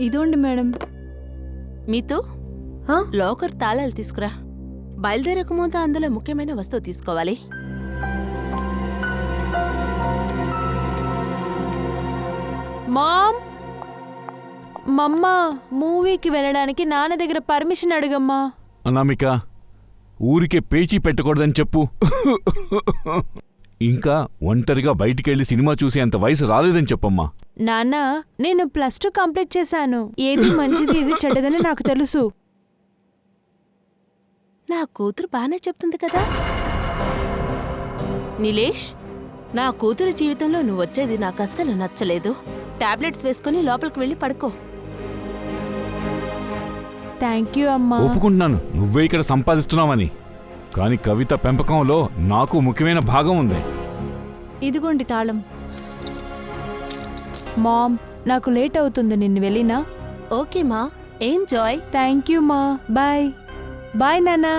ఇదోండి madam. మీతో locker తాళాలు తీసుకురా. బయలుదేరక ముందు అందులో ముఖ్యమైన వస్తువు తీసుకోవాలి. మామ్, మమ్మ మూవీకి వెళ్ళడానికి నాన్న దగ్గర పర్మిషన్ అడుగమ్మా. అనామిక, ఊరికే పేచీ పెట్టకూడదని చెప్పు. ఇంకా ఒంటరిగా బయటికెళ్ళి సినిమా చూసే అంత వయసు రాలేదని చెప్పమ్మా. నాన్న, నేను +2 కంప్లీట్ చేశాను. ఏది మంచిది ఏది చెడ్డదని నాకు తెలుసు. నా కూతురు బానే చెప్తుంది కదా. నీలేష్, నా కూతురు జీవితంలో నువ్వు వచ్చేది నాకు అస్సలు నచ్చలేదు. టాబ్లెట్స్ వేసుకుని లోపలికి వెళ్ళి పడుకో. థ్యాంక్ యూ అమ్మా. ఒప్పుకుంటున్నాను నువ్వే ఇక్కడ సంపాదిస్తున్నావని, కానీ కవిత పెంపకంలో నాకు ముఖ్యమైన భాగం ఉంది. ఇదిగోండి తాళం. మామ్, నాకు లేట్ అవుతుంది, నిన్ను వెళ్ళినా. ఓకే మా, ఎంజాయ్. థ్యాంక్ యూ మా, బాయ్. బాయ్ నాన్నా.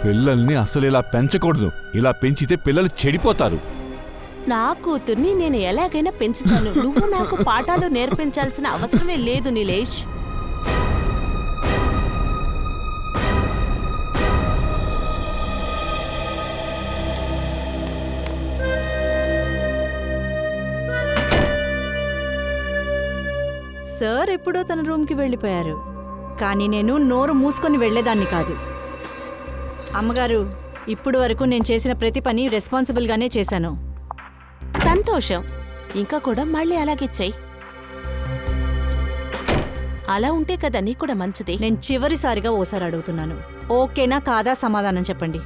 పిల్లల్ని అసలు ఇలా పెంచకూడదు. ఇలా పెంచితే పిల్లలు చెడిపోతారు. నా కూతుర్ని నేను ఎలాగైనా పెంచుతాను. నువ్వు నాకు పాఠాలు నేర్పించాల్సిన అవసరమే లేదు నీలేష్. సార్ ఎప్పుడో తన రూమ్కి వెళ్ళిపోయారు, కానీ నేను నోరు మూసుకొని వెళ్లేదాన్ని కాదు. అమ్మగారు, ఇప్పుడు వరకు నేను చేసిన ప్రతి పని రెస్పాన్సిబుల్గానే చేశాను. సంతోషం. ఇంకా కూడా మళ్ళీ అలాగే చెయ్యి. అలా ఉంటే కదా నీకు కూడా మంచిది. నేను చివరిసారిగా ఓసారి అడుగుతున్నాను, ఓకేనా కాదా సమాధానం చెప్పండి.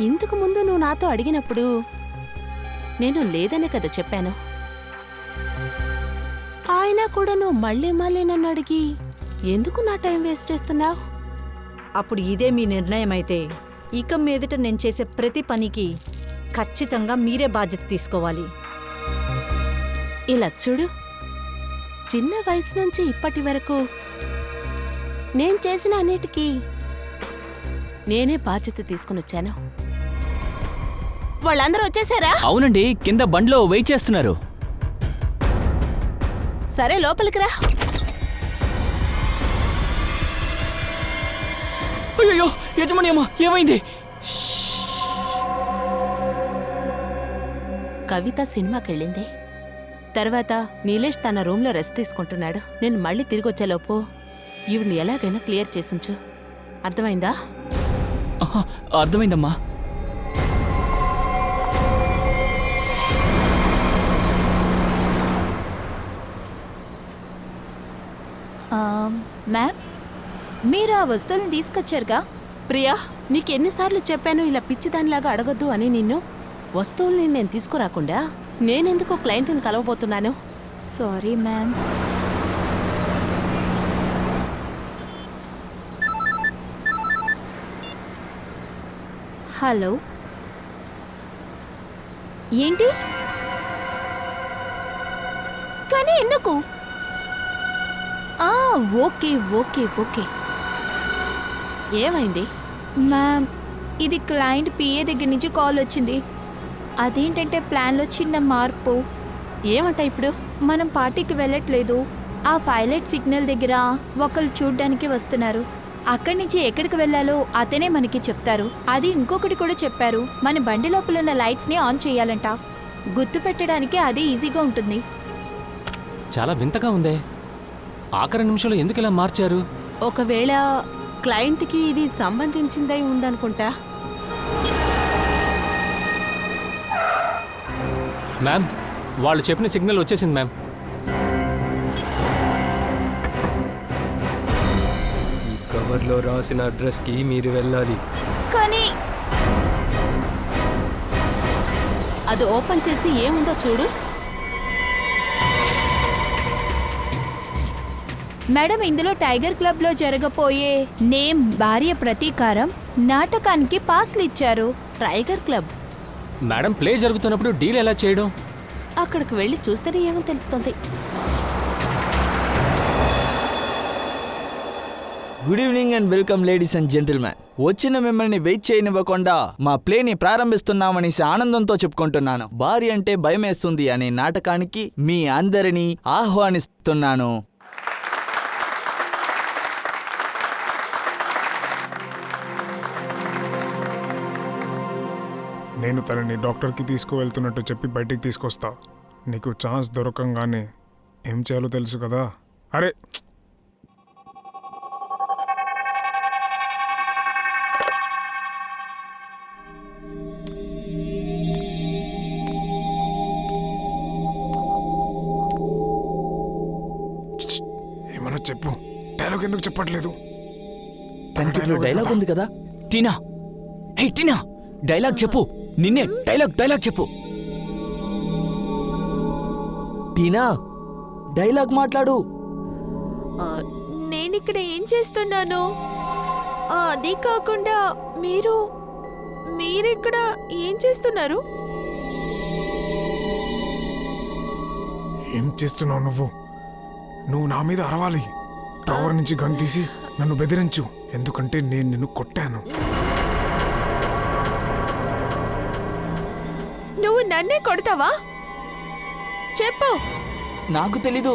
ఇంతకు ముందు నువ్వు నాతో అడిగినప్పుడు నేను లేదనే కదా చెప్పాను. అయినా కూడా నువ్వు మళ్ళీ మళ్ళీ నన్ను అడిగి ఎందుకు నా టైం వేస్ట్ చేస్తున్నావు? అప్పుడు ఇదే మీ నిర్ణయం అయితే ఇక మీదట నేను చేసే ప్రతి పనికి ఖచ్చితంగా మీరే బాధ్యత తీసుకోవాలి. ఇలా చూడు, చిన్న వయసు నుంచి ఇప్పటి వరకు నేను చేసిన అన్నిటికీ నేనే బాధ్యత తీసుకుని వచ్చాను. వాళ్ళందరూ వచ్చేసారా? అవునండి, కింద బండ్లో వెయిట్ చేస్తున్నారు. సరే, లోపలికి రా. అయ్యో యజమాని అమ్మ, ఏమైంది? కవిత సినిమాకెళ్ళింది. తర్వాత నీలేష్ తన రూమ్లో రెస్ట్ తీసుకుంటున్నాడు. నేను మళ్ళీ తిరిగి వచ్చేలోపు ఈవిడ్ని ఎలాగైనా క్లియర్ చేసుంచు. అర్థమైందా? అర్థమైందమ్మా. మ్యామ్, మీరు ఆ వస్తువులను తీసుకొచ్చారుగా? ప్రియా, నీకెన్నిసార్లు చెప్పాను ఇలా పిచ్చిదానిలాగా అడగొద్దు అని నిన్ను? వస్తువుల్ని నేను తీసుకురాకుండా నేనెందుకు క్లయింట్ని కలవబోతున్నాను? Sorry ma'am. హలో, ఏంటి? కానీ ఎందుకు? Okay okay okay. ఏమైంది? మ్యామ్, ఇది క్లయింట్ పిఏ దగ్గర నుంచి కాల్ వచ్చింది. అదేంటంటే ప్లాన్లో చిన్న మార్పు. ఏమంటా ఇప్పుడు? మనం పార్టీకి వెళ్ళట్లేదు. ఆ పైలట్ సిగ్నల్ దగ్గర ఒకళ్ళు చూడ్డానికి వస్తున్నారు. అక్కడి నుంచి ఎక్కడికి వెళ్ళాలో అతనే మనకి చెప్తారు. అది ఇంకొకటి కూడా చెప్పారు, మన బండి లోపల ఉన్న లైట్స్ని ఆన్ చేయాలంట. గుర్తు పెట్టడానికి అది ఈజీగా ఉంటుంది. చాలా వింతగా ఉందే. ఆఖరి నిమిషంలో ఎందుకు ఇలా మార్చారు? ఒకవేళ క్లయింట్కి ఇది సంబంధించిందై ఉందనుకుంటా. మ్యామ్, వాళ్ళు చెప్పిన సిగ్నల్ వచ్చేసింది మ్యామ్. ఈ కవర్లో రాసిన అడ్రస్కి మీరు వెళ్ళాలి. కానీ అది ఓపెన్ చేసి ఏముందో చూడు. మేడం, ఇందులో టైగర్ క్లబ్లో జరగబోయే నేమ్ భార్య ప్రతీకారం నాటకానికి పాస్లు ఇచ్చారు. Tiger club? మేడం, ప్లే జరుగుతున్నప్పుడు డీల్ ఎలా చేయడం? అక్కడికి వెళ్ళి చూస్తేనే ఏమో తెలుస్తుంది. Good evening and welcome ladies and gentlemen. వచ్చిన మిమ్మల్ని వెయిట్ చేయనివ్వకుండా మా ప్లేని ప్రారంభిస్తున్నామనేసి ఆనందంతో చెప్పుకుంటున్నాను. భార్య అంటే భయమేస్తుంది అనే నాటకానికి మీ అందరినీ ఆహ్వానిస్తున్నాను. నేను తనని డాక్టర్కి తీసుకువెళ్తున్నట్టు చెప్పి బయటికి తీసుకొస్తా. నీకు ఛాన్స్ దొరకంగానే ఏం చేయాలో తెలుసు కదా. అరే ఏమన్నా చెప్పు. డైలాగ్ ఎందుకు చెప్పట్లేదు? డైలాగ్ ఉంది కదా. టీనా, హే టీనా, డైలాగ్ చెప్పు. నిన్నే డైలాగ్ చెప్పు. టీనా, డైలాగ్ మాట్లాడు. నేనిక్కడ ఏం చేస్తున్నాను? అది కాకుండా మీరిక్కడ ఏం చేస్తున్నారు? ఏం చేస్తున్నావు నువ్వు? నువ్వు నా మీద అరవాలి. టవర్ నుంచి గన్ తీసి నన్ను బెదిరించు, ఎందుకంటే నేను నిన్ను కొట్టాను. నువ్వు నన్నే కొడతావా? చెప్పు. నాకు తెలీదు.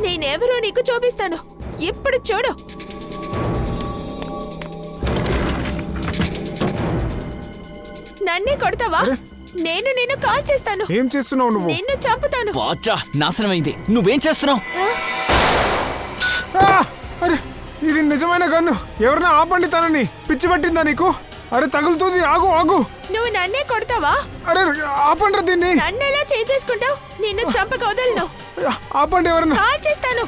నేనెవరో నీకు చూపిస్తాను. ఇప్పుడు చూడు. నన్నే కొడతావా? నేను నిన్ను కాల్ చేస్తాను. ఏం చేస్తున్నావు నువ్వు? నిన్ను చంపుతాను. వాచా నాశనమైంది. నువ్వేం చేస్తున్నావు? అరే ఇది నిజమైన గన్ను. ఎవరన్నా ఆపండి తనని. పిచ్చి పట్టిందా నీకు? అరే తగులుతుంది. ఆగు ఆగు. నువ్వు నన్నే కొడతావా? అరే ఆపండి దీన్ని. నన్నెలా చేసుకుంటావు? నిన్ను చంపక వదలను. ఆపండి ఎవరన్నా. కాల్ చేస్తాను.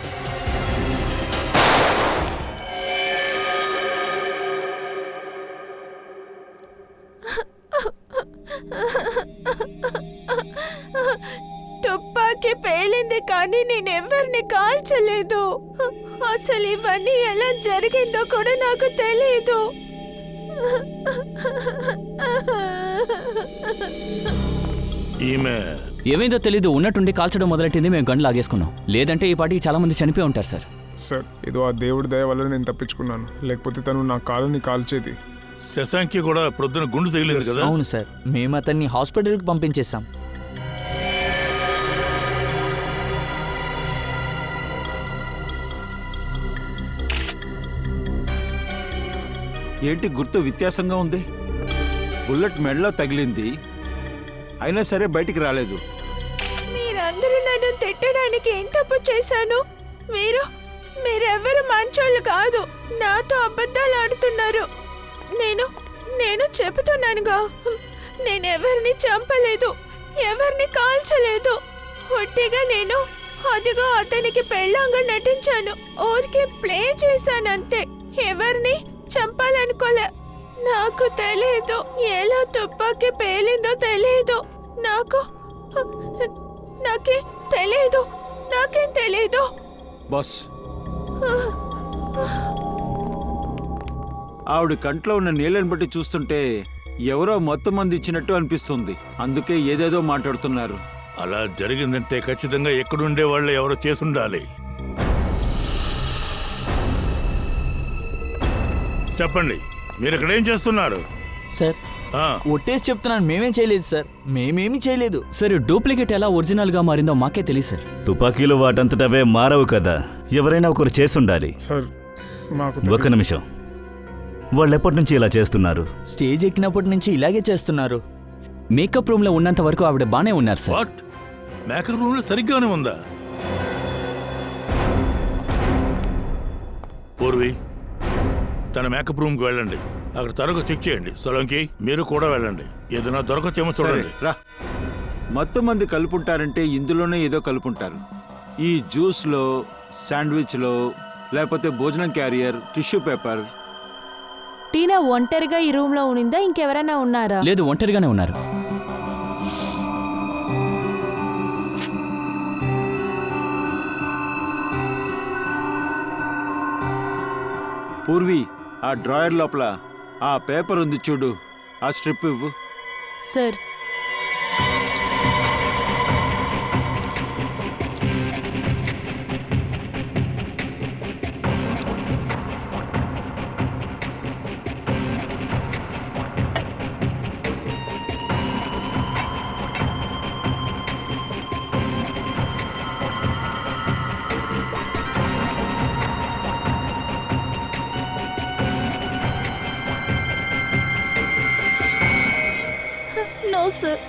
తుపాకీ పేలింది కానీ నేనెవరిని కాల్చలేదు. అసలు ఇవన్నీ ఎలా జరిగిందో కూడా నాకు తెలియదు. ఏమైందో తెలీదు. ఉన్నట్టుండి కాల్చడం మొదలెట్టింది. మేము గన్ లాగేసుకున్నాం. లేదంటే ఈ పాటికి చాలా మంది చనిపోయి ఉంటారు సార్. సార్ ఏదో ఆ దేవుడి దయ వల్ల నేను తప్పించుకున్నాను. లేకపోతే తను నా కాలుని కాల్చేది. శశాంకి కూడా ప్రొద్దున గుండు తగిలింది కదా. అవును సార్, మేము అతన్ని హాస్పిటల్కి పంపించేశాం. ఏంటి గుర్తు వ్యత్యాసంగా ఉంది? బుల్లెట్ మెడలో తగిలింది, అయినా సరే బయటికి రాలేదు. మీరందరూ నన్ను తిట్టడానికి ఏం తప్పు చేశాను? మీరెవరు మంచోళ్ళు కాదు. నాతో అబద్ధాలు ఆడుతున్నారు. నేను చెబుతున్నానుగా, నేనెవరిని చంపలేదు, ఎవరిని కాల్చలేదు. ఒట్టిగా నేను అదిగో అతనికి పెళ్ళంగా నటించాను. ఊరికే ప్లే చేశానంతే. ఎవరిని చంపాలనుకోలే. నాకు తెలీదు. ఎలా తుపాకీ పేలిందో తెలీదు. నాకేం తెలీదు. బాస్, ఆవిడ కంట్లో ఉన్న నీళ్ళని బట్టి చూస్తుంటే ఎవరో మొత్తం మంది ఇచ్చినట్టు అనిపిస్తుంది. అందుకే ఏదేదో మాట్లాడుతున్నారు. అలా జరిగిందంటే ఖచ్చితంగా ఎక్కడుండే వాళ్ళు ఎవరో చేసుండాలి. చెప్పండి, మీరు ఇక్కడ ఏం చేస్తున్నారు? సార్ ఒట్టేసి చెప్తున్నాను, మేమేం చేయలేదు సార్. మేమేమీ చేయలేదు సార్. డూప్లికేట్ ఎలా ఒరిజినల్ గా మారిందో మాకే తెలియదు సార్. తుపాకీలు వాటంతటవే మారవు కదా. ఎవరైనా ఒకరు చేసుండాలి. సార్ ఒక నిమిషం, వాళ్ళు ఎప్పటి నుంచి ఇలా చేస్తున్నారు? స్టేజ్ ఎక్కినప్పటి నుంచి ఇలాగే చేస్తున్నారు. మేకప్ రూమ్ లో ఉన్నంత వరకు ఆవిడ బానే ఉన్నారు సార్. వాట్? మేకప్ రూమ్ లో సరిగ్గానే ఉందా? పూర్వి, తన మేకప్ రూమ్కి వెళ్ళండి. అక్కడ తరగ చెక్ చేయండి. సొలంకి, మీరు కూడా వెళ్ళండి. ఏదైనా దొరకచ్చేమో చూడండి. రా. మొత్తం మంది కలుపుంటారంటే ఇందులోనే ఏదో కలుపుంటారు. ఈ జ్యూస్లో, శాండ్విచ్లో, లేకపోతే భోజనం క్యారియర్, టిష్యూ పేపర్. టీనా ఒంటరిగా ఈ రూమ్ లో ఉనిందా? ఇంకెవరైనా ఉన్నారా? లేదు, ఒంటరిగానే ఉన్నారు. పూర్వి, ఆ డ్రాయర్ లోపల ఆ పేపర్ ఉంది చూడు, ఆ స్ట్రిప్ ఇవ్వు. సార్ సార్,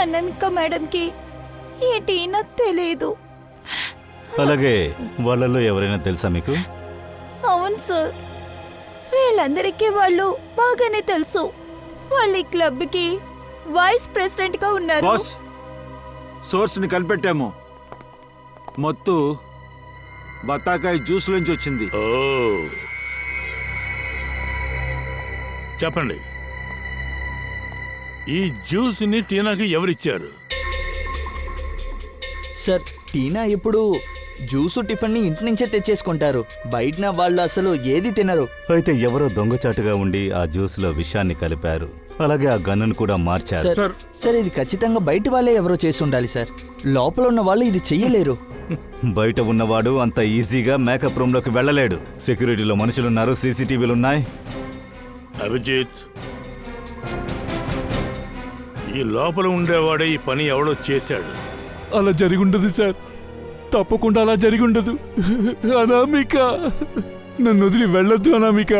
అనామిక మేడంకి ఈ టీనా తెలీదు. అలాగే వాళ్ళల్లో ఎవరైనా తెలుసా మీకు? అవును సార్, వీళ్ళందరికీ వాళ్ళు బాగానే తెలుసు. వాళ్ళు ఈ క్లబ్కి వైస్ ప్రెసిడెంట్ గా ఉన్నారు. బాస్, సోర్స్ ని కనిపెట్టాము. మొత్తు బత్తాకాయ జ్యూస్ నుంచి వచ్చింది. ఓ, చెప్పండి, ఈ జ్యూస్ ని టీనాకి ఎవరిచ్చారు? సార్, టీనా ఇప్పుడు జ్యూసు టిఫిన్ని ఇంటి నుంచే తెచ్చేసుకుంటారు. బయటన వాళ్ళు అసలు ఏది తినరు. అయితే ఎవరో దొంగచాటుగా ఉండి ఆ జ్యూస్లో విషాన్ని కలిపారు. అలాగే ఆ గన్నును కూడా మార్చారు. సార్, ఇది ఖచ్చితంగా బయట వాళ్ళే ఎవరో చేసి ఉండాలి సార్. లోపల ఉన్న వాళ్ళు ఇది చెయ్యలేరు. బయట ఉన్నవాడు అంత ఈజీగా మేకప్ రూమ్లోకి వెళ్ళలేడు. సెక్యూరిటీలో మనుషులున్నారు, సీసీటీవీలున్నాయి. అభిజిత్, ఈ లోపల ఉండేవాడే ఈ పని ఎవడో చేశాడు. అలా జరిగుండదు సార్, తప్పకుండా అలా జరిగుండదు. అనామిక, నన్ను వదిలి వెళ్ళొద్దు అనామిక,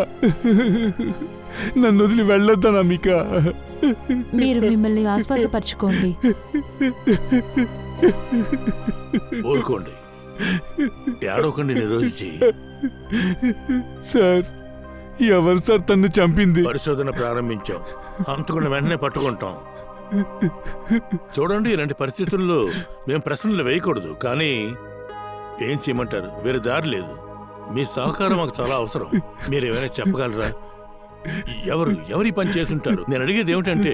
నన్ను వదిలి వెళ్ళొద్దు అనామిక. మీరు మిమ్మల్ని ఆశ్వాసపరచుకోండి. ఊరుకోండి, ఏడవకండి, నిరోధించి. సార్, ఎవరు సార్ తన్ను చంపింది? పరిశోధన ప్రారంభించాం, హంతకుడిని వెంటనే పట్టుకుంటాం. చూడండి, ఇలాంటి పరిస్థితుల్లో మేము ప్రశ్నలు వేయకూడదు, కానీ ఏం చేయమంటారు, వేరే దారి లేదు. మీ సహకారం మాకు చాలా అవసరం. మీరేమైనా చెప్పగలరా? ఎవరి పని చేసుంటారు? నేను అడిగేది ఏమిటంటే,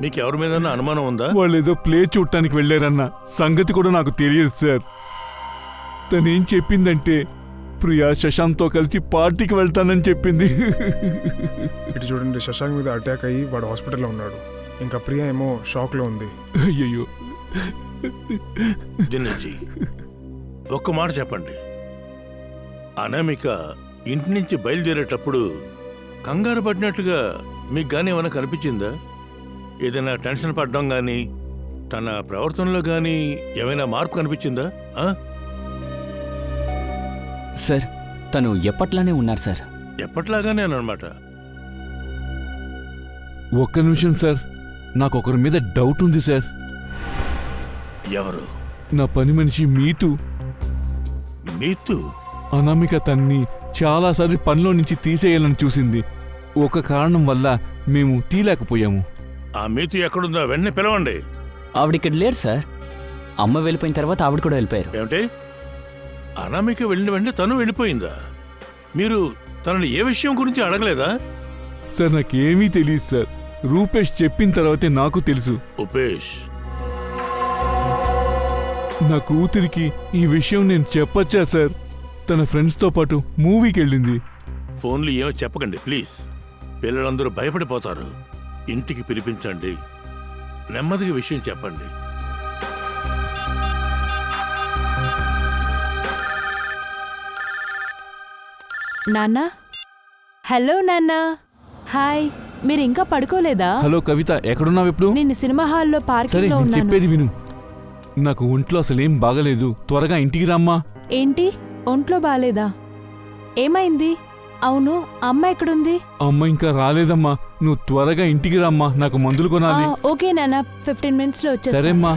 మీకు ఎవరి మీద అనుమానం ఉందా? వాళ్ళు ఏదో ప్లే చూడటానికి వెళ్ళారన్న సంగతి కూడా నాకు తెలియదు సార్. తనేం చెప్పిందంటే, ప్రియా శశాంక్తో కలిసి పార్టీకి వెళ్తానని చెప్పింది. ఇటు చూడండి, శశాంక్ మీద అటాక్ అయ్యి వాడు హాస్పిటల్లో ఉన్నాడు. ఇంకా ప్రియా ఏమో షాక్లో ఉంది. అయ్యయ్యో. దినేష్, ఒక్క మాట చెప్పండి, అనామిక ఇంటి నుంచి బయలుదేరేటప్పుడు కంగారు పడినట్టుగా మీకు కానీ ఏమైనా కనిపించిందా? ఏదైనా టెన్షన్ పడడం కానీ, తన ప్రవర్తనలో కానీ ఏమైనా మార్పు కనిపించిందా? సార్, తను ఎప్పట్లానే ఉన్నారు సార్. ఎప్పట్లాగానే అనమాట. ఒక్క నిమిషం సార్, నాకు ఒకరి మీద డౌట్ ఉంది సార్. ఎవరు? నా పని మనిషి మీతు. మీతు? అనామిక తన్ని చాలాసార్లు పనిలో నుంచి తీసేయాలని చూసింది. ఒక కారణం వల్ల మేము తీయలేకపోయాము. ఆ మీతు ఎక్కడుందో వెంటనే పిలవండి. ఆవిడిక్కడ లేరు సార్. అమ్మ వెళ్ళిపోయిన తర్వాత ఆవిడ కూడా వెళ్ళిపోయారు. ఏమిటి? అనామిక వెళ్ళిన వెంటనే తను వెళ్ళిపోయిందా? మీరు తనని ఏ విషయం గురించి అడగలేదా? సార్, నాకేమీ తెలియదు సార్. రూపేష్ చెప్పిన తర్వాతే నాకు తెలుసు. ఉపేష్, నా కూతురికి ఈ విషయం నేను చెప్పచ్చా సార్? తన ఫ్రెండ్స్తో పాటు మూవీకి వెళ్ళింది. ఫోన్లు ఏమో చెప్పకండి ప్లీజ్. పిల్లలందరూ భయపడిపోతారు. ఇంటికి పిలిపించండి, నెమ్మదిగా విషయం చెప్పండి. నాన్నా, హలో నాన్నా. హాయ్, మీరు ఇంకా పడుకోలేదా? హలో కవిత, ఎక్కడున్నావు ఇప్పుడు? నేను సినిమా హాల్లో సరే, పార్కింగ్ లో నేను ఉన్నాను. చెప్పేది విను. నాకు ఒంట్లో అసలేం బాగలేదు. త్వరగా ఇంటికి రమ్మా. ఏంటి, ఒంట్లో బాలేదా? ఏమైంది? అవును, అమ్మ ఎక్కడుంది? అమ్మ ఇంకా రాలేదమ్మా. నువ్వు త్వరగా ఇంటికి రమ్మా, నాకు మందులు కొనాలి. ఓకే నాన్న, 15 minutes లో వచ్చేస్తా. సరేమ్మా.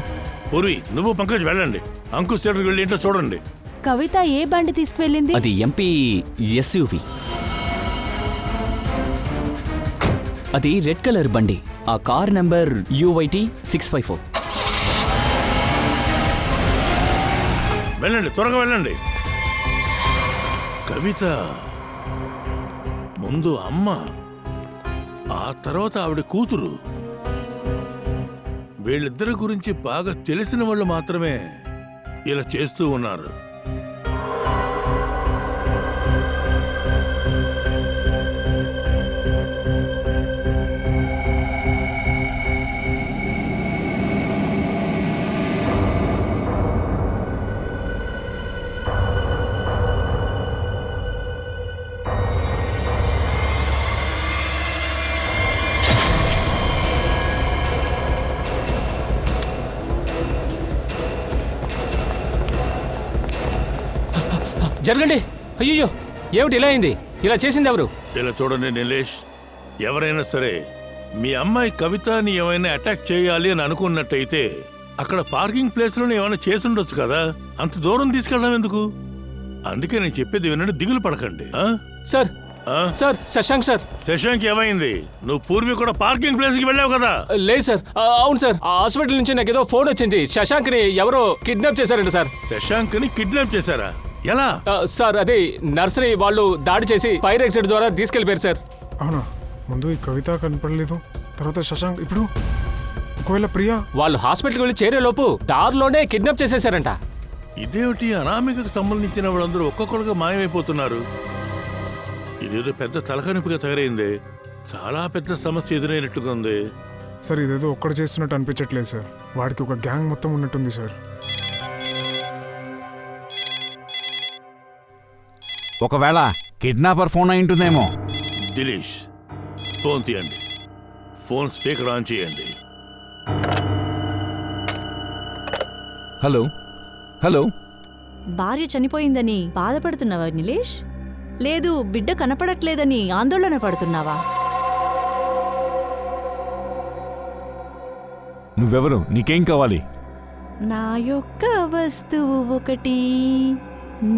పూర్వి, నువ్వు పంకజ్ వెళ్ళండి. అంకుల్ థియేటర్కి వెళ్ళి ఇంట్లో చూడండి. కవిత ఏ బండి తీసుకువెళ్ళింది? అది ఎంపీ ఎస్యూవి. అది రెడ్ కలర్ బండి. ఆ కార్ నెంబర్ UYT 654. వెళ్ళండి, త్వరగా వెళ్ళండి. కవిత ముందు అమ్మ, ఆ తర్వాత ఆవిడ కూతురు. వీళ్ళిద్దరి గురించి బాగా తెలిసిన వాళ్ళు మాత్రమే ఇలా చేస్తూ ఉన్నారు. జరగండి. అయ్యో, ఏమిటి ఇలా అయింది? ఇలా చేసింది ఎవరు? ఇలా చూడండి నిలేష్, ఎవరైనా సరే మీ అమ్మాయి కవితని ఏమైనా అటాక్ చేయాలి అని అనుకున్నట్టయితే అక్కడ పార్కింగ్ ప్లేస్లోనే ఏమైనా చేసుండొచ్చు కదా, అంత దూరం తీసుకెళ్ళడం ఎందుకు? అందుకే నేను చెప్పేది వినండి, దిగులు పడకండి. Sir sir Shashank sir. Shashank ఏమైంది? నువ్వు పూర్వీ కూడా పార్కింగ్ ప్లేస్కి వెళ్ళావు కదా? లేదు సార్. అవును సార్, ఆ హాస్పిటల్ నుంచి నాకు ఏదో ఫోన్ వచ్చింది. శశాంక్ని ఎవరో కిడ్నాప్ చేశారంట సార్. శశాంక్ని కిడ్నాప్ చేశారా? ఎలా? సార్ అదే నర్సరీ వాళ్ళు దాడి చేసి ఫైర్ ఎగ్జిట్ ద్వారా తీసుకెళ్లిపోయారు సార్. అవునా? ముందు ఈ కవిత కనపడలేదు, తర్వాత శశాంక్, ఇప్పుడు ఒకవేళ ప్రియా? వాళ్ళు హాస్పిటల్కి వెళ్ళి చేరే లోపు దారిలోనే కిడ్నాప్ చేసేశారంట. ఇదేమిటి, అనామికకు సంబంధించిన వాళ్ళందరూ ఒక్కొక్కరుగా మాయమైపోతున్నారు? ఇదేదో పెద్ద తలకనిపిగా తయారైంది. చాలా పెద్ద సమస్య ఎదురైనట్టుగా ఉంది. సార్ ఇదేదో ఒక్కడు చేస్తున్నట్టు అనిపించట్లేదు సార్, వాడికి ఒక గ్యాంగ్ మొత్తం ఉన్నట్టుంది సార్. ఒకవేళ కిడ్నాపర్ ఫోన్ అయి ఉంటుందేమో. దిలీష్, ఫోన్ తీయండి. ఫోన్ స్పీకర్ ఆన్ చేయండి. Hello hello. భార్య చనిపోయిందని బాధపడుతున్నావా నిలేష్? లేదు బిడ్డ కనపడట్లేదని ఆందోళన పడుతున్నావా? నువ్వెవరు? నీకేం కావాలి? నా యొక్క వస్తువు ఒకటి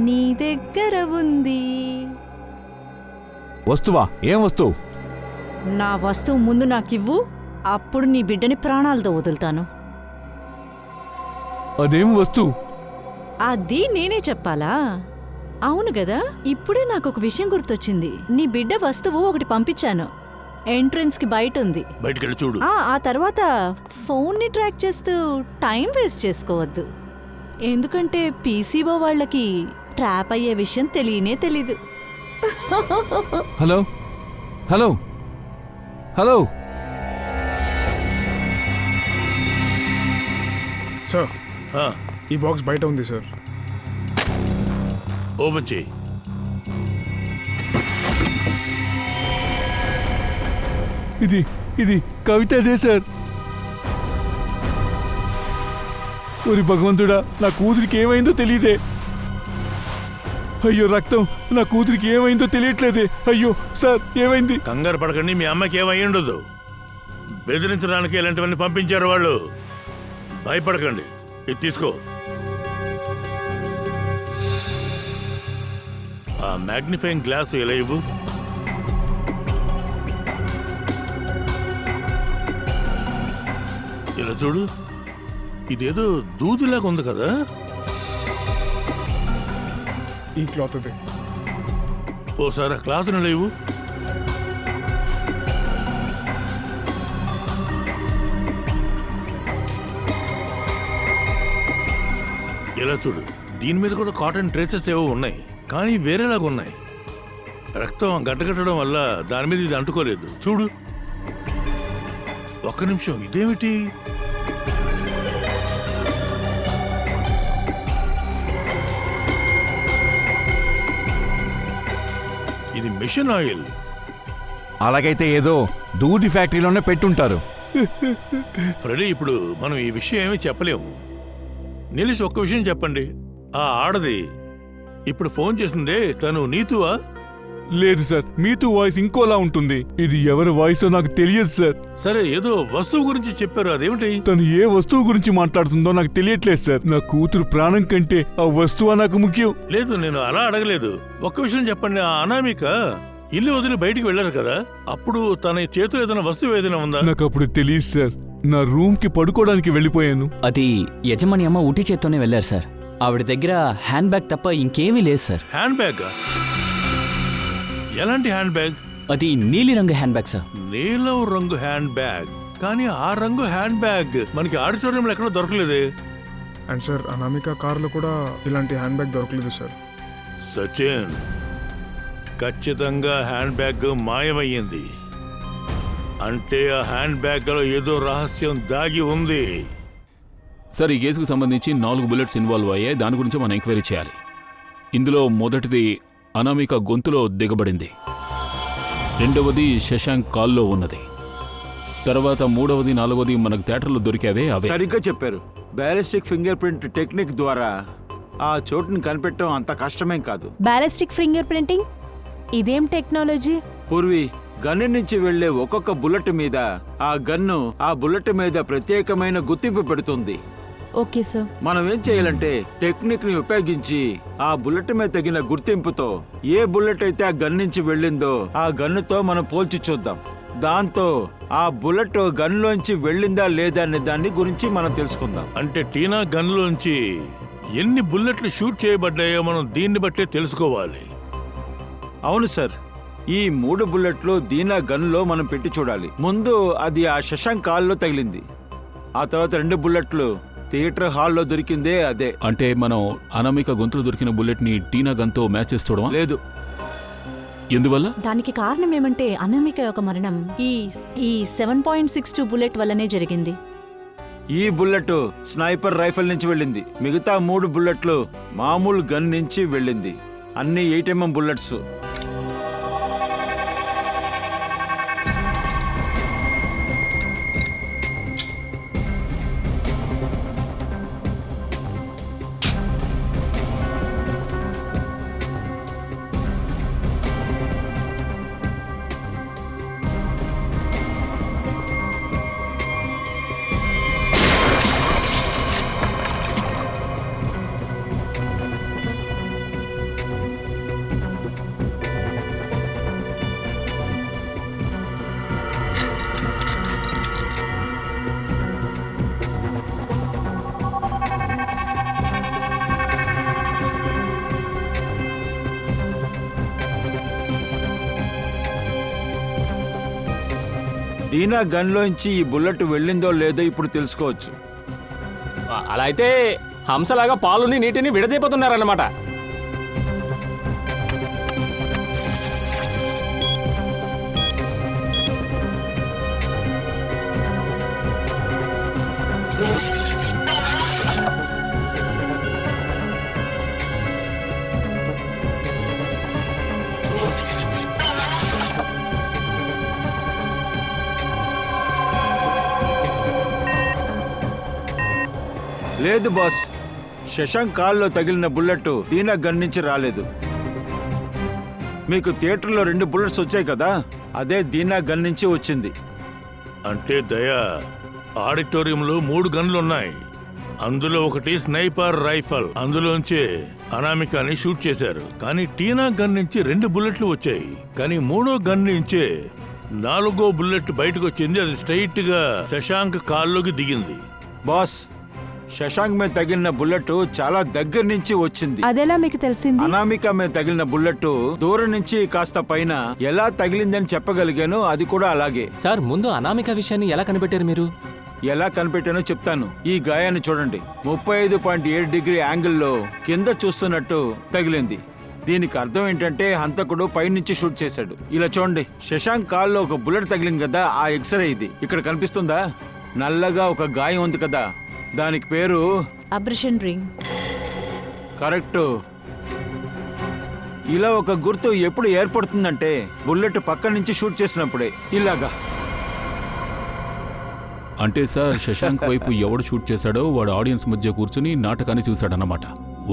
నీ దగ్గర ఉంది. వస్తువా? ఏం వస్తువు? నా వస్తువు ముందు నాకివ్వు, అప్పుడు నీ బిడ్డని ప్రాణాలతో వదులుతాను. అదేం వస్తువు? అది నేనే చెప్పాలా? అవును గదా, ఇప్పుడే నాకు ఒక విషయం గుర్తొచ్చింది. నీ బిడ్డ వస్తువు ఒకటి పంపించాను, ఎంట్రన్స్ కి బయట ఉంది. బయటికెళ్ళి చూడు. ఆ తర్వాత ఫోన్ ని ట్రాక్ చేస్తూ టైం వేస్ట్ చేసుకోవద్దు, ఎందుకంటే పీసీఓ వాళ్ళకి ట్రాప్ అయ్యే విషయం తెలియనే తెలీదు. Hello hello hello. సార్ ఈ బాక్స్ బయట ఉంది సార్. ఓపెన్ చేయి. ఇది ఇది కవితదే సార్. ఓరి భగవంతుడా, నా కూతురికి ఏమైందో తెలియదే. అయ్యో రక్తం, నా కూతురికి ఏమైందో తెలియట్లేదే. అయ్యో సార్, ఏమైంది? కంగారు పడకండి, మీ అమ్మకి ఏమై ఉండదు. బెదిరించడానికి ఇలాంటివన్నీ పంపించారు వాళ్ళు. భయపడకండి, ఇది తీసుకో. ఆ మ్యాగ్నిఫైయింగ్ గ్లాసు ఎలా ఇవ్వు. ఇలా చూడు, ఇదేదో దూదిలాగా ఉంది కదా. ఈ క్లాత్ అదే. ఓసారి ఆ క్లాత్ని లేవు. ఇలా చూడు, దీని మీద కూడా కాటన్ ట్రేసెస్ ఏవో ఉన్నాయి, కానీ వేరేలాగా ఉన్నాయి. రక్తం గడ్డగట్టడం వల్ల దాని మీద ఇది అంటుకోలేదు. చూడు. ఒక్క నిమిషం, ఇదేమిటి? ఇది మిషన్ ఆయిల్. అలాగైతే ఏదో దూది ఫ్యాక్టరీలోనే పెట్టుంటారు. ఫ్రెడీ, ఇప్పుడు మనం ఈ విషయం ఏమీ చెప్పలేము. నిలిచి ఒక్క విషయం చెప్పండి, ఆ ఆడది ఇప్పుడు ఫోన్ చేసిందే తను నీతువా? లేదు సార్, మీతో వాయిస్ ఇంకోలా ఉంటుంది. ఇది ఎవరి వాయిసో నాకు తెలియదు సార్. సరే, ఏదో వస్తువు గురించి చెప్పారు, అదేమిటి? తను ఏ వస్తువు గురించి మాట్లాడుతుందో నాకు తెలియట్లేదు సార్. నా కూతురు ప్రాణం కంటే ఆ వస్తువు నాకు ముఖ్యం. లేదు, నేను అలా అడగలేదు. ఒక్క విషయం చెప్పండి, ఆ అనామిక ఇల్లు వదిలి బయటికి వెళ్ళారు కదా, అప్పుడు తన చేతిలో ఏదైనా వస్తువు ఏదైనా ఉందా? నాకు అప్పుడు తెలియదు సార్. నా రూమ్ కి పడుకోవడానికి వెళ్ళిపోయాను. అది యజమాని అమ్మ ఉట్టి చేత్తోనే వెళ్ళారు సార్. ఆవిడ దగ్గర హ్యాండ్ బ్యాగ్ తప్ప ఇంకేమీ లేదు సార్. Hand bag? ఎలాంటి హ్యాండ్ బ్యాగ్? అది నీలి రంగు హ్యాండ్ బ్యాగ్ సార్. నీలం రంగు హ్యాండ్ బ్యాగ్? కానీ ఆ రంగు హ్యాండ్ బ్యాగ్ మనకి ఆడిటోరియంలో ఎక్కడో దొరకలేదే. అండ్ సార్, అనామిక కార్లో కూడా ఇలాంటి హ్యాండ్ బ్యాగ్ దొరకలేదు సార్. సచిన్, ఖచ్చితంగా హ్యాండ్ బ్యాగ్ మాయమయ్యింది. అంటే ఆ హ్యాండ్ బ్యాగ్లో ఏదో రహస్యం దాగి ఉంది. సార్, ఈ కేసుకు సంబంధించి 4 బుల్లెట్స్ ఇన్వాల్వ్ అయ్యాయి. దాని గురించి మనం ఎంక్వైరీ చేయాలి. ఇందులో మొదటిది అనామిక గొంతులో దిగబడింది, రెండవది శశాంక్ కాల్లో ఉన్నది, తర్వాత 3వది 4వది మనకు థియేటర్లో దొరికావే అవే. సరిగ్గా చెప్పారు. బ్యాలిస్టిక్ ఫింగర్ ప్రింట్ టెక్నిక్ ద్వారా ఆ చోటుని కనిపెట్టడం అంత కష్టమేం కాదు. బ్యాలిస్టిక్ ఫింగర్ ప్రింటింగ్ ఇదేం టెక్నాలజీ? పూర్వి, గన్ను నుంచి వెళ్లే ఒక్కొక్క బుల్లెట్ మీద ఆ గన్ను ఆ బుల్లెట్ మీద ప్రత్యేకమైన గుర్తింపు పెడుతుంది. Okay sir. మనం ఏం చేయాలంటే టెక్నిక్ ని ఉపయోగించి ఆ బుల్లెట్ మీద తగిన గుర్తింపుతో ఏ బుల్లెట్ అయితే ఆ గన్ నుంచి వెళ్ళిందో ఆ గన్నుతో మనం పోల్చి చూద్దాం. దాంతో ఆ బుల్లెట్ గన్లోంచి వెళ్ళిందా లేదా అనే దాన్ని గురించి మనం తెలుసుకుందాం. అంటే టీనా గన్లోంచి ఎన్ని బుల్లెట్లు షూట్ చేయబడ్డాయో మనం దీన్ని బట్టే తెలుసుకోవాలి. అవును సార్, ఈ 3 బుల్లెట్లు దీనా గన్లో మనం పెట్టి చూడాలి. ముందు అది ఆ శశాంక్ కాల్లో తగిలింది, ఆ తర్వాత 2 బుల్లెట్లు థియేటర్ హాల్లో దొరికిందే అదే. అంటే మనం అనామిక గొంతులు దొరికిన బుల్లెట్ ని టీనా గన్తో మ్యాచ్ చేసి చూడమా? లేదు. ఎందువల్ల? దానికి కారణం ఏమంటే అనామిక యొక్క మరణం ఈ 7.62 బుల్లెట్ వల్లనే జరిగింది. ఈ బుల్లెట్ స్నైపర్ రైఫిల్ నుంచి వెళ్ళింది, మిగతా 3 బుల్లెట్లు మామూలు గన్ నుంచి వెళ్ళింది. అన్ని 8mm బుల్లెట్స్. దీనా గన్లోంచి ఈ బుల్లెట్ వెళ్ళిందో లేదో ఇప్పుడు తెలుసుకోవచ్చు. అలా అయితే హంసలాగా పాలుని నీటిని విడదీపోతున్నారన్నమాట. లేదు బాస్, శశాంక్ కాల్లో తగిలిన బుల్లెట్ దీనా గన్ నుంచి రాలేదు. మీకు థియేటర్లో 2 బుల్లెట్స్ వచ్చాయి కదా, అదే దీనా గన్ నుంచి వచ్చింది. అంటే దయా, ఆడిటోరియంలో 3 గన్లున్నాయి. అందులో ఒకటి స్నైపర్ రైఫల్, అందులోంచే అనామికాని షూట్ చేశారు. కానీ టీనా గన్ నుంచి 2 బుల్లెట్లు వచ్చాయి. కానీ 3వ గన్ నుంచే 4వ బుల్లెట్ బయటకు వచ్చింది. అది స్ట్రైట్ గా శశాంక్ కాల్లోకి దిగింది. బాస్, శశాంక్ మీద తగిలిన బుల్లెట్ చాలా దగ్గర నుంచి వచ్చింది. అదెలా మీకు తెలిసింది? అనామిక మీద తగిలిన బుల్లెట్ దూరం నుంచి కాస్త పైన ఎలా తగిలిందని చెప్పగలిగాను, అది కూడా అలాగే. సార్, ముందు అనామిక విషయాన్ని ఎలా కనిపెట్టారు మీరు? ఎలా కనిపెట్టానో చెప్తాను. ఈ గాయాన్ని చూడండి, 35.7 డిగ్రీ యాంగిల్లో కింద చూస్తున్నట్టు తగిలింది. దీనికి అర్థం ఏంటంటే హంతకుడు పైనుంచి షూట్ చేశాడు. ఇలా చూడండి, శశాంక్ కాల్లో ఒక బుల్లెట్ తగిలింది కదా, ఆ ఎక్స్రే ఇది. ఇక్కడ కనిపిస్తుందా? నల్లగా ఒక గాయం ఉంది కదా, దానికి పేరు అబ్రేషన్ రింగ్. కరెక్ట్. ఇలా ఒక గుర్తు ఎప్పుడు ఏర్పడుతుందంటే బుల్లెట్ పక్క నుంచి షూట్ చేసినప్పుడే. ఇలాగా. అంటే సార్, శశాంక్ వైపు ఎవడు షూట్ చేశాడో వాడు ఆడియన్స్ మధ్య కూర్చుని నాటకాన్ని చూశాడన్నమాట.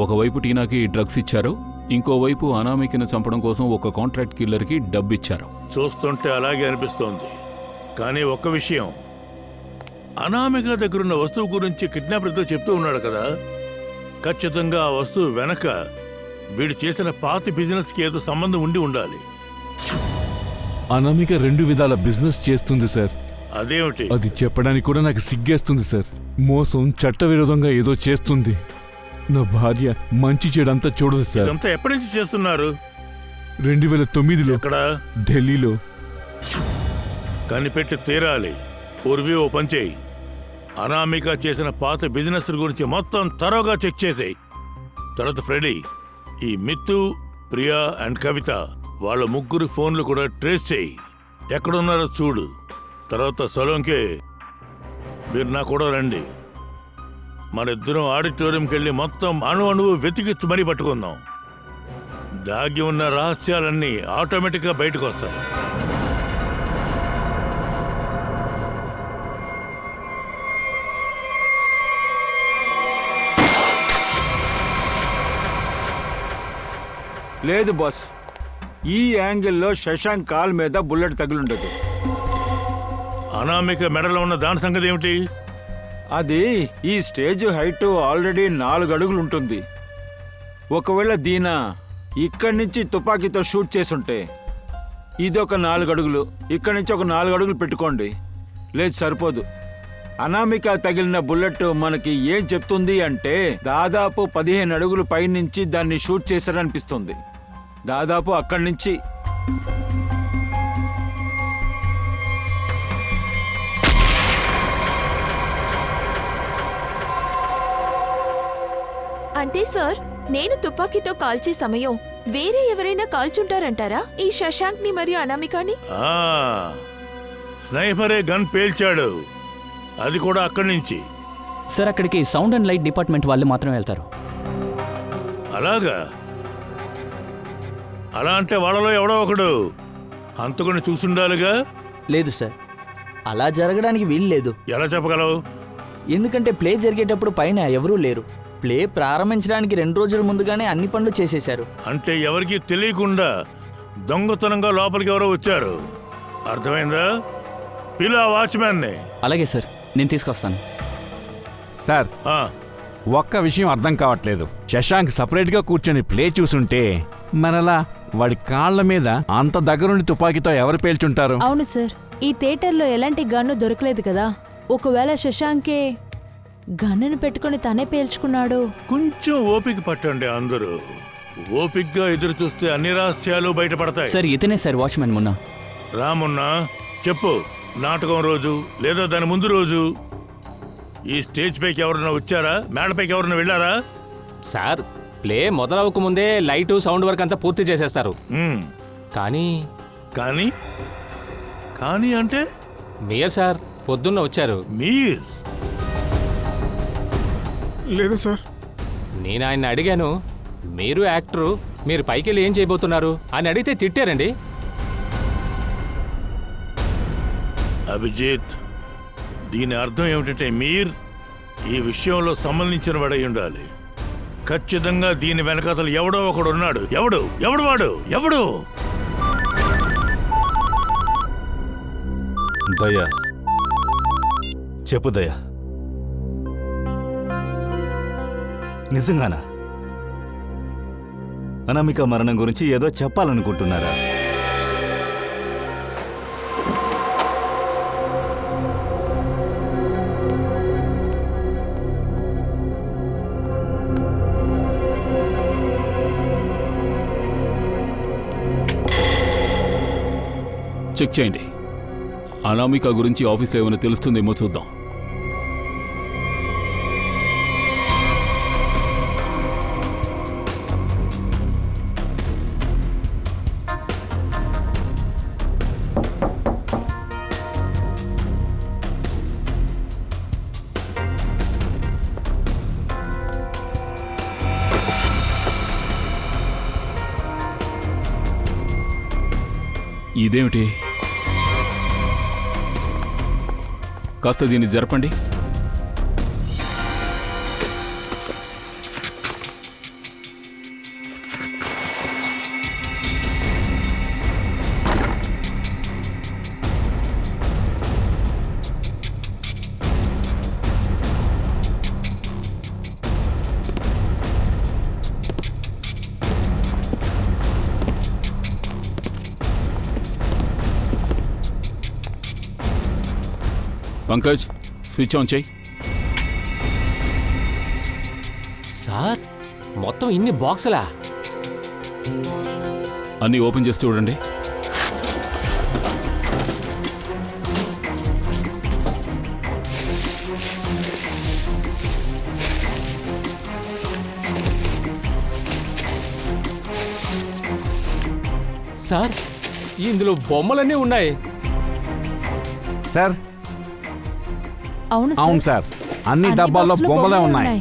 ఒకవైపు టీనాకి డ్రగ్స్ ఇచ్చారు, ఇంకోవైపు అనామికను చంపడం కోసం ఒక కాంట్రాక్ట్ కిల్లర్కి డబ్బు ఇచ్చారు. చూస్తుంటే అలాగే అనిపిస్తోంది. కానీ ఒక్క విషయం, అనామిక దగ్గరున్న వస్తువు గురించి కిడ్నాపర్తో చెప్తూ ఉన్నాడు కదా, ఖచ్చితంగా ఆ వస్తువు వెనక వీడు చేసిన పాతి బిజినెస్కి ఏదో సంబంధం ఉండి ఉండాలి. అనామిక 2 విధాల బిజినెస్ చేస్తుంది సార్. అదేమిటి? అది చెప్పడానికి కూడా నాకు సిగ్గేస్తుంది సార్. మోసం, చట్టవిరోధంగా ఏదో చేస్తుంది. నా భార్య మంచి చెడంతా చూడదు సార్. ఇదంతా ఎప్పటి నుంచి చేస్తున్నారు? 2009లో. ఎక్కడ? ఢిల్లీలో. కనిపెట్టి తీరాలి. పూర్వీ ఓ పంచేయి, అనామిక చేసిన పాత బిజినెస్ గురించి మొత్తం తరోగా చెక్ చేసేయి. తర్వాత ఫ్రెడీ, ఈ మిత్తు, ప్రియా అండ్ కవిత వాళ్ళ 3 ఫోన్లు కూడా ట్రేస్ చేయి. ఎక్కడున్నారో చూడు. తర్వాత సలోంకే, మీరు నా కూడా రండి. మనిద్దరం ఆడిటోరియంకి వెళ్ళి మొత్తం అణువు వెతికి మరీ పట్టుకుందాం. దాగి ఉన్న రహస్యాలన్నీ ఆటోమేటిక్గా బయటకు వస్తాయి. లేదు బాస్, ఈ యాంగిల్లో శశాంక్ కాల్ మీద బుల్లెట్ తగిలుండదు. అనామిక మెడలో ఉన్న దాని సంగతి ఏమిటి? అది ఈ స్టేజ్ హైట్ ఆల్రెడీ 4 అడుగులు ఉంటుంది. ఒకవేళ దీనా ఇక్కడి నుంచి తుపాకీతో షూట్ చేసుంటే ఇదొక 4 అడుగులు, ఇక్కడి నుంచి ఒక 4 అడుగులు పెట్టుకోండి. లేదు సరిపోదు. అనామిక తగిలిన బుల్లెట్ మనకి ఏం చెప్తుంది అంటే దాదాపు 15 అడుగులు పైనుంచి దాన్ని షూట్ చేశారనిపిస్తుంది. దాదాపు అక్కడి నుంచి. అంటే సార్, నేను తుపాకీతో కాల్చే సమయం వేరే ఎవరైనా కాల్చుంటారంటారా ఈ శశాంక్ ని మరియు అనామికాని? స్నైపరే గన్ పేల్చాడు, అది కూడా అక్కడి నుంచి. సార్ అక్కడికి సౌండ్ అండ్ లైట్ డిపార్ట్మెంట్ వాళ్ళు మాత్రం వెళ్తారు. అలాగా? అలా అంటే వాళ్ళలో ఎవడో ఒకడు హంతకుని చూసుండాలిగా. లేదు సార్, అలా జరగడానికి వీలు లేదు. ఎలా చెప్పగలవు? ఎందుకంటే ప్లే జరిగేటప్పుడు పైన ఎవరూ లేరు. ప్లే ప్రారంభించడానికి 2 రోజుల ముందుగానే అన్ని పనులు చేసేశారు. అంటే ఎవరికి తెలియకుండా దొంగతనంగా లోపలికి ఎవరో వచ్చారు. అర్థమైందా? పిలా వాచ్మ్యాన్ని. అలాగే సార్, నేను తీసుకొస్తాను. సార్, ఒక్క విషయం అర్థం కావట్లేదు. శశాంక్ సపరేట్గా కూర్చొని ప్లే చూసుంటే మరలా వాడి కాళ్ల మీద అంత దగ్గరుండి తుపాకీతో ఎవరు పేల్చుంటారు? అవును సార్, ఈ థియేటర్లో ఎలాంటి గన్ను దొరకలేదు కదా. ఒకవేళ శశాంకే గన్నును పెట్టుకుని తనే పేల్చుకున్నాడు. కొంచెం ఓపిక పట్టండి అందరూ. ఓపికగా ఎదురు చూస్తే అన్ని రహస్యాలు బయటపడతాయి. సార్ ఇతనే సార్ వాచ్మెన్ మొన్న. రామున్నా చెప్పు, నాటకం రోజు లేదా దాని ముందు రోజు ఈ స్టేజ్ పైకి ఎవరైనా వచ్చారా? మేడపైకి ఎవరైనా వెళ్ళారా? సార్, ప్లే మొదలవక ముందే లైటు సౌండ్ వర్క్ అంతా పూర్తి చేసేస్తారు. కానీ కానీ కానీ అంటే మీర్ సార్ పొద్దున్న వచ్చారు. మీర్? లేదు సార్. నేను ఆయన అడిగాను, మీరు యాక్టరు, మీరు పైకి వెళ్ళి ఏం చేయబోతున్నారు అని అడిగితే తిట్టారండి. అభిజిత్, దీని అర్థం ఏమిటంటే మీర్ ఈ విషయంలో సంబంధించిన వాడై ఉండాలి. ఖచ్చితంగా దీని వెనకాతలు ఎవడో ఒకడు ఉన్నాడు. ఎవడు? ఎవడు వాడు? ఎవడు? దయా, చెప్పు దయా, నిజంగానా? అనామిక మరణం గురించి ఏదో చెప్పాలనుకుంటున్నారా? చెక్ చేయండి. అనామిక గురించి ఆఫీస్లో ఏమైనా తెలుస్తుందేమో చూద్దాం. ఇదేమిటి? కాస్త దీన్ని జరపండి. పంకజ్, స్విచ్ ఆన్ చేయి. సార్, మొత్తం ఇన్ని బాక్సులా? అన్నీ ఓపెన్ చేసి చూడండి. సార్, ఇందులో బొమ్మలన్నీ ఉన్నాయి. సార్, అవును అవును సార్, అన్ని డబ్బాల్లో బొమ్మలే ఉన్నాయి.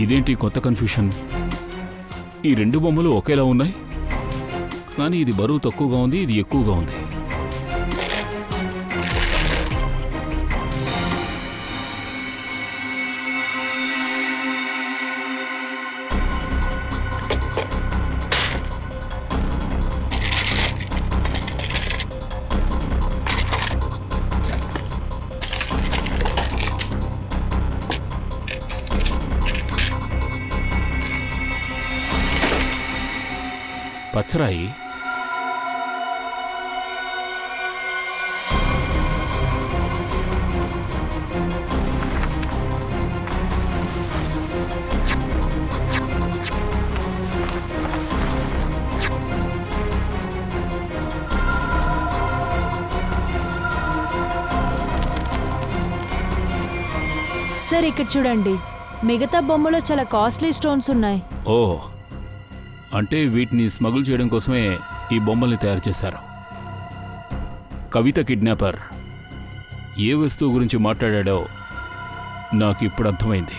ఇదేంటి కొత్త కన్ఫ్యూషన్? ఈ 2 బొమ్మలు ఒకేలా ఉన్నాయి, కానీ ఇది బరువు తక్కువగా ఉంది, ఇది ఎక్కువగా ఉంది. పచ్చరాయి. సార్ ఇక్కడ చూడండి, మిగతా బొమ్మలో చాలా కాస్ట్లీ స్టోన్స్ ఉన్నాయి. ఓ, అంటే వీటిని స్మగుల్ చేయడం కోసమే ఈ బొమ్మల్ని తయారు చేశారు. కవిత కిడ్నాపర్ ఏ వస్తువు గురించి మాట్లాడాడో నాకు ఇప్పుడు అర్థమైంది.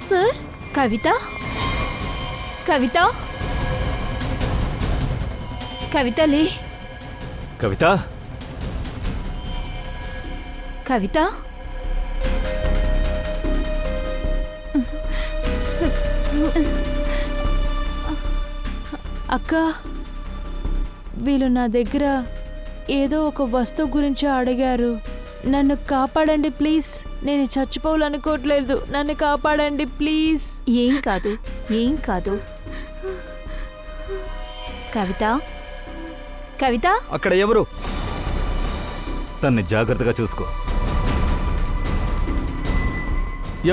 సార్, కవిత కవిత కవితలే కవిత కవిత అక్క, వీళ్ళు నా దగ్గర ఏదో ఒక వస్తువు గురించి అడిగారు. నన్ను కాపాడండి ప్లీజ్. నేను చచ్చిపోవాలనుకోవట్లేదు. నన్ను కాపాడండి ప్లీజ్. ఏం కాదు, ఏం కాదు. కవిత కవిత అక్కడ ఎవరు? తన్ని జాగ్రత్తగా చూసుకో.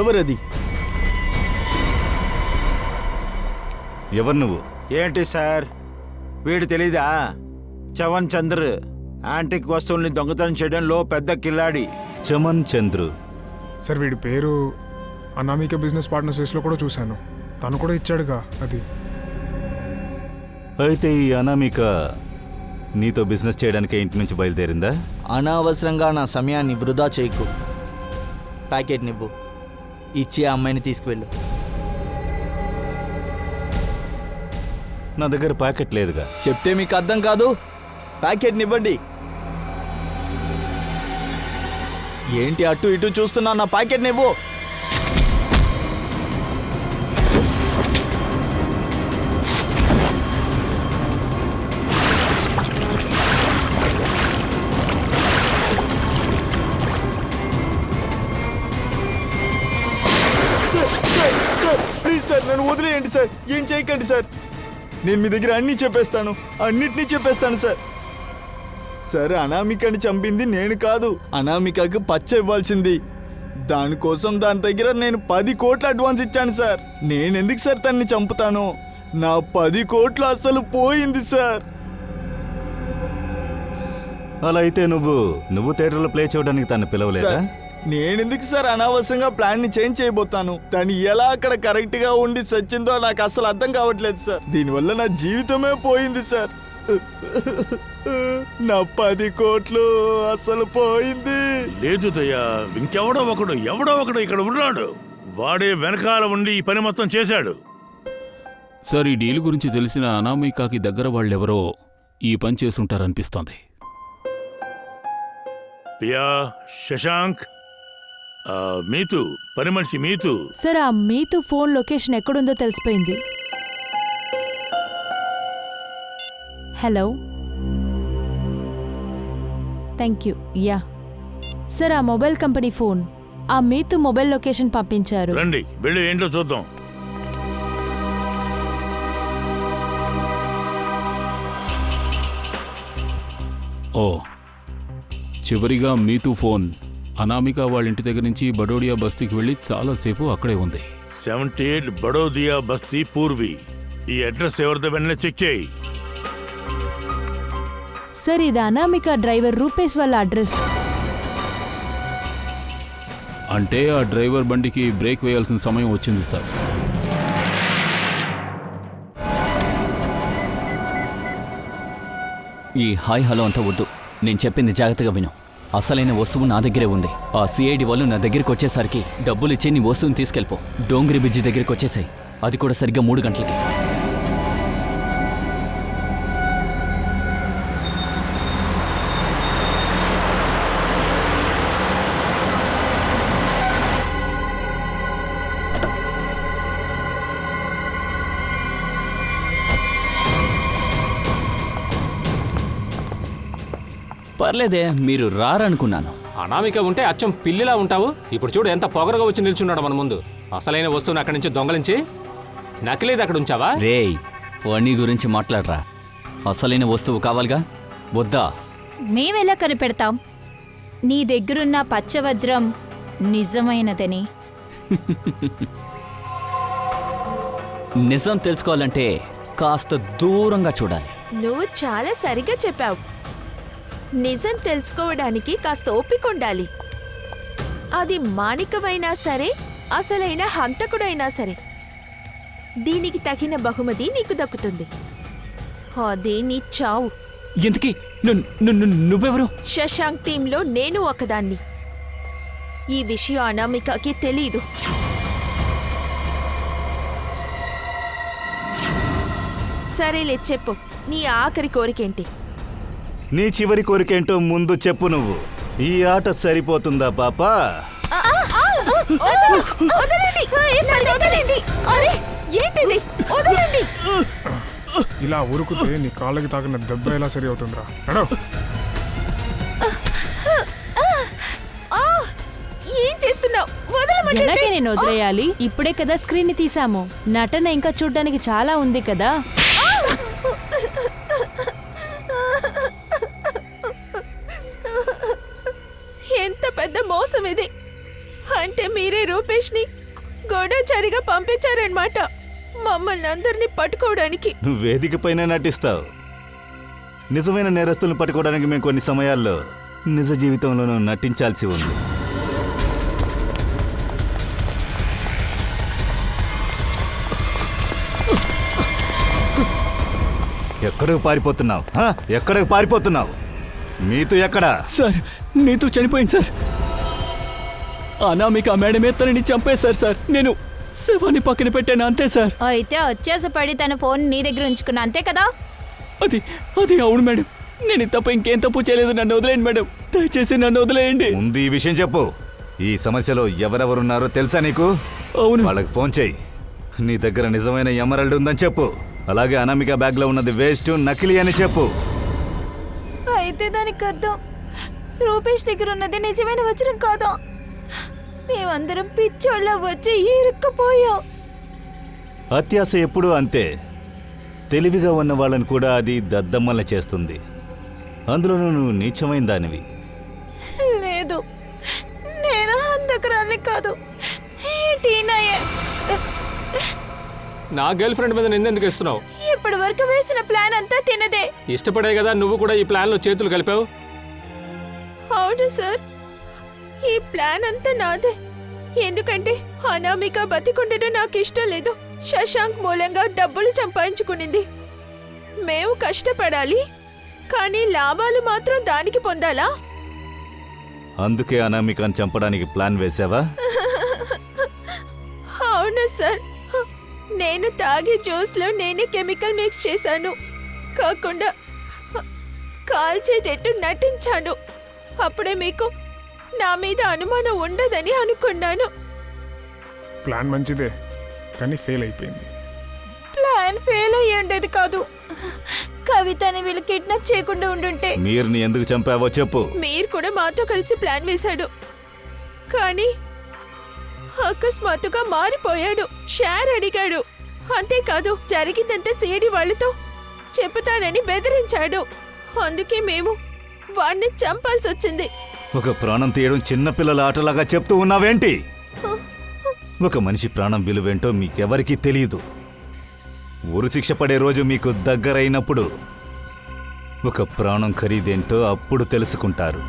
ఎవరది? ఎవరు నువ్వు? ఏంటి సార్, వీడు తెలీదా? చవన్ చంద్ర, యాంటిక్ వస్తువుల్ని దొంగతనం చేయడంలో పెద్ద కిల్లాడి. చమన్ చంద్రు. సార్ వీడి పేరు అనామిక బిజినెస్ పార్ట్నర్స్ లిస్ట్లో కూడా చూశాను. తను కూడా ఇచ్చాడుగా అది. అయితే ఈ అనామిక నీతో బిజినెస్ చేయడానికి ఇంటి నుంచి బయలుదేరిందా? అనవసరంగా నా సమయాన్ని వృధా చేయకు. ప్యాకెట్ నివ్వు, ఇచ్చి ఆ అమ్మాయిని తీసుకువెళ్ళు. నా దగ్గర ప్యాకెట్ లేదుగా. చెప్తే మీకు అర్థం కాదు. ప్యాకెట్ నివ్వండి. ఏంటి అటు ఇటు చూస్తున్నా? నా ప్యాకెట్ నివ్వు. ప్లీజ్ సార్, నన్ను వదిలేయండి సార్. ఏం చేయకండి సార్. నేను మీ దగ్గర అన్నీ చెప్పేస్తాను, అన్నిటినీ చెప్పేస్తాను సార్. సార్, అనామికని చంపింది నేను కాదు. అనామికకు పచ్చ ఇవ్వాల్సింది. దానికోసం దాని దగ్గర నేను 10 కోట్ల అడ్వాన్స్ ఇచ్చాను సార్. నేను ఎందుకు సార్ తన్ని చంపుతాను? నా 10 కోట్లు అసలు పోయింది సార్. అలా అయితే నువ్వు థియేటర్లో ప్లే చేయడానికి తను పిలవలేదా? నేనెందుకు సార్ అనవసరంగా ప్లాన్ని చేంజ్ చేయబోతాను? తను ఎలా అక్కడ కరెక్ట్ గా ఉండి సచ్చిందో నాకు అసలు అర్థం కావట్లేదు సార్. దీనివల్ల నా జీవితమే పోయింది సార్. నా 10 కోట్లు అసలు పోయింది. లేదు దయ్యా, ఇంకెవడో ఒకడు ఇక్కడ ఉన్నాడు. వాడే వెనకాల ఉండి ఈ పని మొత్తం చేశాడు. సార్, ఈ డీల్ గురించి తెలిసిన అనామికాకి దగ్గర వాళ్ళెవరో ఈ పని చేసుంటారనిపిస్తోంది. పియా, శశాంక్, మీతు, పని మనిషి మీతు. సార్, ఆ మీతు ఫోన్ లొకేషన్ ఎక్కడుందో తెలిసిపోయింది. Hello, thank you. Yeah sir, ఆ మొబైల్ కంపెనీ ఫోన్, ఆ మీతు మొబైల్ లొకేషన్ పంపించారు. రండి, వెళ్ళి ఏంటో చూద్దాం. ఓ, చివరిగా మీతూ ఫోన్ అనామిక వాళ్ళ ఇంటి దగ్గర నుంచి బడోడియా బస్తీకి వెళ్ళి చాలాసేపు అక్కడే ఉంది. 78 బడోదియా బస్తీ పూర్వి. ఈ అడ్రస్ ఎవరిదో వెంటనే చెక్ చేయి. సార్, ఇది అనామిక డ్రైవర్ రూపేష్ వాళ్ళ అడ్రస్. అంటే ఆ డ్రైవర్ బండికి బ్రేక్ వేయాల్సిన సమయం వచ్చింది సార్. ఈ హాయ్ హలో అంతా వద్దు. నేను చెప్పింది జాగ్రత్తగా విను. అసలైన వస్తువు నా దగ్గరే ఉంది. ఆ సిఐడి వాళ్ళు నా దగ్గరికి వచ్చేసరికి డబ్బులు ఇచ్చి నీ వస్తువుని తీసుకెళ్ళిపో. డోంగ్రీ బ్రిడ్జి దగ్గరికి వచ్చేసాయి. అది కూడా సరిగ్గా 3 గంటలకి. పర్లేదే, మీరు రారనుకున్నాను. అనామిక ఉంటే అచ్చం పిల్లిలా ఉంటావు. ఇప్పుడు చూడు ఎంత పొగరగా వచ్చి నిల్చున్నాడు మన ముందు. అసలైన వస్తువుని అక్కడి నుంచి దొంగలించి నకిలీది అక్కడ ఉంచావా? రేయ్, పని గురించి మాట్లాడరా. అసలైన వస్తువు కావాలిగా, వద్దా? మేమెలా కనిపెడతాం నీ దగ్గరున్న పచ్చవజ్రం నిజమైనదని? నిజం తెలుసుకోవాలంటే కాస్త దూరంగా చూడాలి. నువ్వు చాలా సరిగా చెప్పావు. నిజం తెలుసుకోవడానికి కాస్త ఓపిక ఉండాలి. అది మాణికమైనా సరే, అసలైన హంతకుడైనా సరే, దీనికి తగిన బహుమతి నీకు దక్కుతుంది. అదే నీ చావు. ఎందుకీ నువ్వెవరు? శశాంక్ టీంలో నేను ఒకదాన్ని. ఈ విషయం అనామికకి తెలీదు. సరేలే, చెప్పు, నీ ఆఖరి కోరికేంటి? నీ చివరి కోరికేంటో ముందు చెప్పు నువ్వు. ఈ ఆట సరిపోతుందా పాపా? ఏంటిది? వదలండి. ఇలా ఉరుకుతే నీ కాళ్ళకి తాకిన దెబ్బ ఎలా సరి అవుతుందిరా? ఏం చేస్తున్నావు? ఎలాగే నేను వదిలేయాలి? ఇప్పుడే కదా స్క్రీన్ ని తీసాము. నటన ఇంకా చూడ్డానికి చాలా ఉంది కదా. ఎంత పెద్ద మోసం ఇది! అంటే మీరే రూపేష్ని గూఢచారిగా పంపించారన్నమాట మమ్మల్ని అందరినీ పట్టుకోవడానికి. నువ్వు వేదిక పైన నటిస్తావు. నిజమైన నేరస్తులను పట్టుకోవడానికి మేము కొన్ని సమయాల్లో నిజ జీవితంలోనూ నటించాల్సి ఉంది. ఎక్కడికి పారిపోతున్నావు? ఎక్కడికి పారిపోతున్నావు? మీతో ఎక్కడా? సార్, నీతో చనిపోయింది సార్. అనామిక మేడమే తనని చంపేశారు సార్. నేను శవాన్ని పక్కన పెట్టాను, అంతే సార్. అయితే వచ్చేసపడి తన ఫోన్ నీ దగ్గర ఉంచుకున్నా, అంతే కదా? అది అవును మేడం. నేను తప్ప ఇంకేం తప్పు చేయలేదు. నన్ను వదిలేయండి మేడం, దయచేసి నన్ను వదిలేయండి. ముందు ఈ విషయం చెప్పు. ఈ సమస్యలో ఎవరెవరున్నారో తెలుసా నీకు? అవును. వాళ్ళకి ఫోన్ చేయి. నీ దగ్గర నిజమైన ఎమరల్డ్ ఉందని చెప్పు. అలాగే అనామిక బ్యాగ్లో ఉన్నది వేస్ట్, నకిలీ అని చెప్పు. అయితే దానికి అర్థం రూపేష్ దగ్గర ఉన్నది నిజమైన వజ్రం కాదా? మేమందరం పిచ్చోళ్ళ వచ్చి ఇరుక్కుపోయాం. అత్యాశ ఎప్పుడూ అంతే. తెలివిగా ఉన్న వాళ్ళని కూడా అది దద్దమ్మల చేస్తుంది. అందులోనూ నువ్వు నీచమైన దానివి. లేదు, నేను అంతకురాన్ని కాదు. నా గర్ల్ ఫ్రెండ్ మీద నిందెందుకు ఇస్తున్నావు? ఇప్పటి వరకు వేసిన ప్లాన్ అంతా తినదే. ఇష్టపడే కదా నువ్వు కూడా ఈ ప్లాన్లో చేతులు కలిపావు. అవును సార్, ఈ ప్లాన్ అంతా నాదే. ఎందుకంటే అనామిక బతికుండడం నాకు ఇష్టం లేదు. శశాంక్ మూలంగా డబ్బులు సంపాదించుకునింది. మేము కష్టపడాలి, కానీ లాభాలు మాత్రం దానికి పొందాలా? అందుకే అనామికను చంపడానికి ప్లాన్ వేసావా? అవును సార్, నేను తాగే జ్యూస్లో నేనే కెమికల్ మిక్స్ చేశాను. కాకుండా కాల్చేటట్టు నటించాను. అప్పుడే మీకు నా మీద అనుమానం ఉండదని అనుకున్నాను. ప్లాన్ మంచిదే, కానీ ఫెయిల్ అయిపోయింది. ప్లాన్ ఫెయిల్ అయ్యి ఉండేది కాదు. కవితని వీళ్ళు కిడ్నాప్ చేయకుండా ఉండుంటే. మీరుని ఎందుకు చంపావో చెప్పు. మీరు కూడా మాతో కలిసి ప్లాన్ వేశాడు, కానీ అకస్మాత్తుగా మారిపోయాడు. షేర్ అడిగాడు. అంతేకాదు, జరిగిందంతా సిఐడి వాళ్ళతో చెబుతానని బెదిరించాడు. అందుకే మేము వాణ్ణి చంపాల్సి వచ్చింది. ఒక ప్రాణం తీయడం చిన్నపిల్లల ఆటలాగా చెప్తూ ఉన్నావేంటి? ఒక మనిషి ప్రాణం విలువేంటో మీకెవరికీ తెలియదు. ఉరిశిక్ష పడే రోజు మీకు దగ్గరైనప్పుడు ఒక ప్రాణం ఖరీదేంటో అప్పుడు తెలుసుకుంటారు.